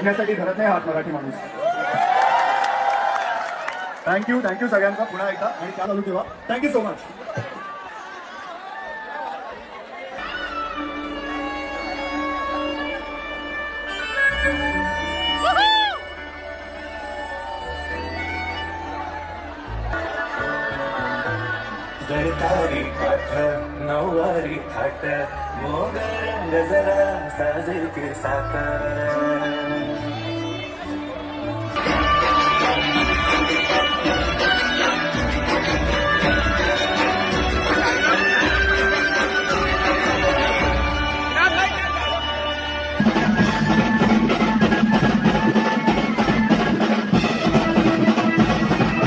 बघण्यासाठी घरात नाही हात मराठी माणूस. थँक्यू सगळ्यांचा पुन्हा एकदा आणि त्या चालू ठेवा. Thank you so much. जरतारी काठ नऊवारी थाट मोगरंग जरा साजेल सात